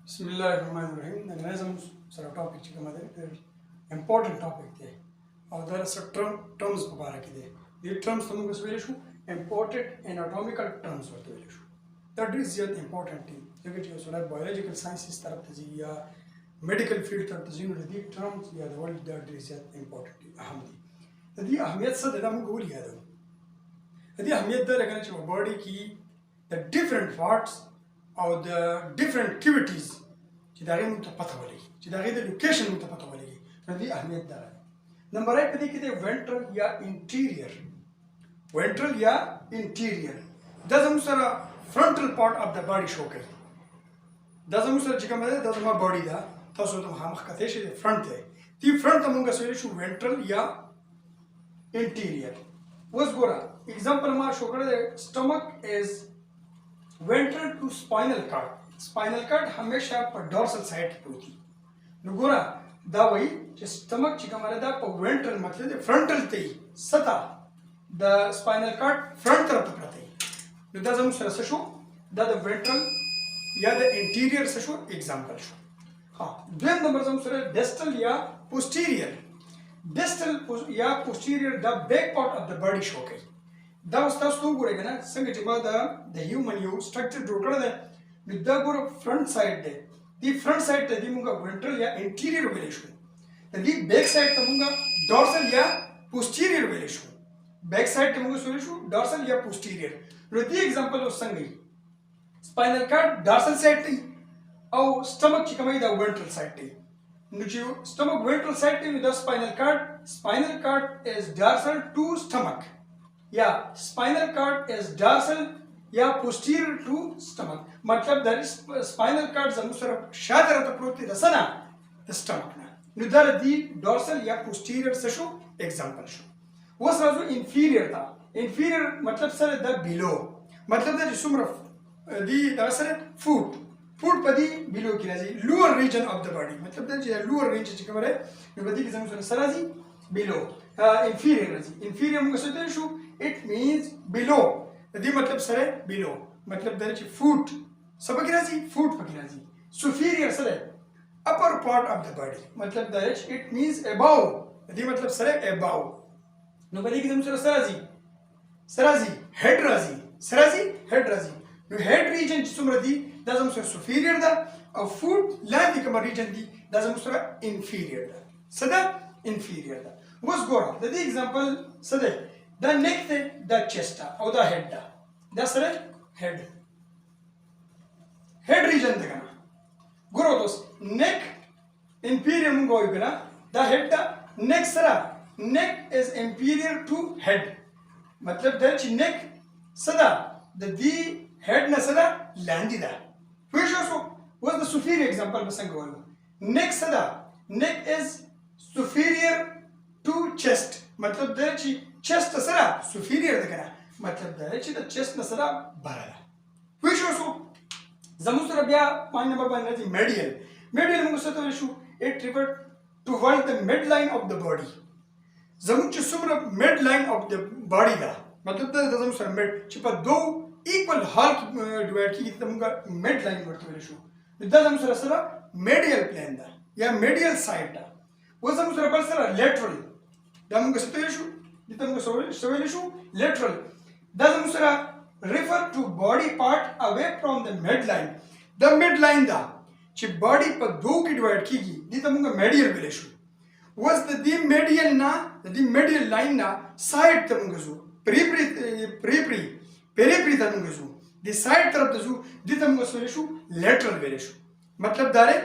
Bismillahirrahmanirrahim. The mechanism sort of topic important topic there. Or there are some terms paparakide. The terms tamu kusvelishu important anatomical terms vartvelishu. That is yet important thing. You get your sort of biological sciences taraf taji ya medical field taraf taji the terms ya the world that is yet important thing. Ahamdi. The ahmiyat sa dadam goal yada. The ahmiyat da rakana chahiye body ki the different parts or the different activities چې دا غي مونږ ته پته ولګي چې دا غي د لوکیشن مونږ ته پته ولګي نو دې اهمیت ده. نمبر 1 پدې کې د وینټرل یا انټیریور وینټرل یا انټیریور دا زموږ سره فرنټل پارت اف د باډي شو کوي. دا زموږ سره چې کومه ده دا زموږ باډي ده تاسو ته مخ کته شي د فرنٹ ده دې فرنٹ ته مونږ سوي شو وینټرل یا انټیریور. اوس ګوره एग्जांपल ما شو کړل stomach is ventral to spinal cord. Spinal cord हमेशा पर dorsal side पे होती. नुगोरा दा वही जो stomach चिका मारे दा पर ventral मतलब दे frontal ते सता द spinal cord front तरफ पड़ता है. नुदा जम सरस शो दा द ventral या द interior से शो example शो. हाँ दूसरा नंबर जम सर distal या posterior. Distal या posterior the back part of the body show कई. دا تاسو ته وګورئ کنه څنګه چې ما د هیومن یو سټرکچر جوړ کړی دی نو دا ګوره فرنٹ سایډ دی دی فرنٹ سایډ ته دی مونږه وینټرل یا انټیریور ویلی شو د دې بیک سایډ ته مونږه ډورسل یا پوسټیریور ویلی شو بیک سایډ ته مونږه سولی شو ډورسل یا پوسټیریور نو دې ایگزامپل اوس څنګه وي سپاینل کارډ ډورسل سایډ ته او سټمک چې کومه دا وینټرل سایډ ته نو چې سټمک وینټرل سایډ ته دا سپاینل کارډ از ډورسل ټو سټمک या spinal cord is dorsal या posterior to stomach मतलब that is spinal cord जमु सर शायद रहता प्रोती दसना the stomach ना नुदार दी dorsal या posterior से शो example शो वो सर जो inferior था inferior मतलब सर द below मतलब द जिसमें दी दरअसल foot पदी below की राजी lower region of the body मतलब द जो lower range चिकन वाले नुबदी की जमु सर सराजी below inferior राजी inferior मुझे सोचते show it means below the मतलब सर below मतलब दर ची foot सब की राजी foot पकी राजी superior sir upper part of the body मतलब दर it means above the मतलब सर above नो बड़ी की जमसर सराजी head राजी head राजी नो head region जिसमें दी दा जमसर superior दा और foot land की कमर region दी दा जमसर inferior दा सदा inferior दा वस गोरा the example Sade the neck the chest or the head the sir head region the kana guru dos neck inferior mungo igana the head neck sara neck is inferior to head matlab the neck sada the head na sada landi da which also was the superior example basango neck sada neck is superior to chest matlab the chest सरा superior देखना मतलब दरे ची the chest नसरा Barla which also जमुसरा बिया point number 1 है medial मुझसे तो issue it refer toward the midline of the body जमुच सुमरा midline of the body दा मतलब द जमुसरा mid चिपा दो equal half divide की तमुगा midline वर्तो इशू द जमुसरा सरा medial plane दा या medial side दा वो जमुसरा बल सरा lateral दा मुझसे तो इशू जितना मुझे lateral doesn't refer to body part away from the midline the midline da ची body पर दो की divide की गई जितना मुझे medial बोले शू was the medial ना the medial line ना side तक मुझे शू periphery तक मुझे शू the side तरफ तक शू जितना मुझे बोले शू lateral बोले शू मतलब दारे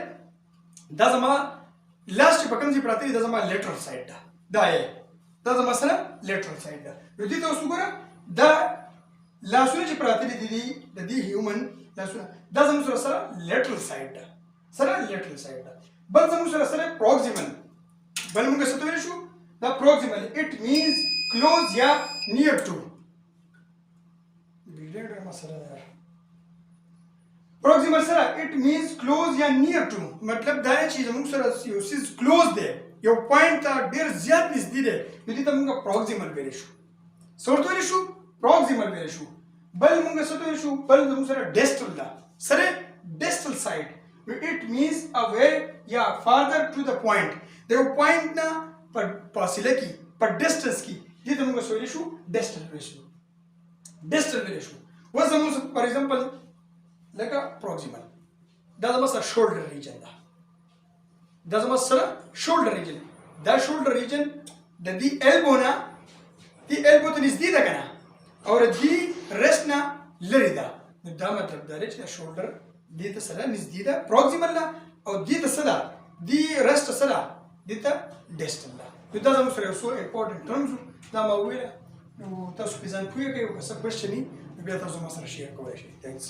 दसमा last पकड़ जी प्राती दसमा lateral side दा है دا مثلا lateral side ده نو دي تاسو ګوره دا لاسونه چې پراته دي د دې هیومن لاسونه دا زموږ سره lateral side ده lateral side ده بل زموږ سره proximal بل موږ څه ته ویل شو دا proximal it means close یا near to ویډیو مسله ده proximal سره it means close یا near to مطلب دا چې زموږ سره یو سیز close ده یو پوینټ ته ډیر زیات نږدې دی نو دې ته موږ پروکسیمل ویل شو سورت ویل شو پروکسیمل ویل شو بل موږ څه ویل شو بل موږ سره ډیسټل دا سره ډیسټل سایډ it means away یا farther to the point د یو پوینټ نه په فاصله کې په ډسټنس کې دې ته موږ ویلی شو ډسټل ویلی شو اوس زموږ فار ایگزامپل لکه پروکسیمل دا زما سره شولډر ریجن ده دا شولډر ریجن د دې ایلبو نه دې ایلبو ته نږدې ده که نه او د دې رسټ نه لرې ده نو دا مطلب دا دی چې دا شولډر دې ته سره نږدې ده پروکسیمل ده او دې ته څه ده دې رسټ څه ده دې ته ډسټل ده نو دا زموږ سره یو څو امپورټنټ ټرمز دا ما وویله نو تاسو پې ځان پوهه کوئ او که څه کوېسچن وي نو بیا تاسو ما سره شیر کولی شئ تھینکس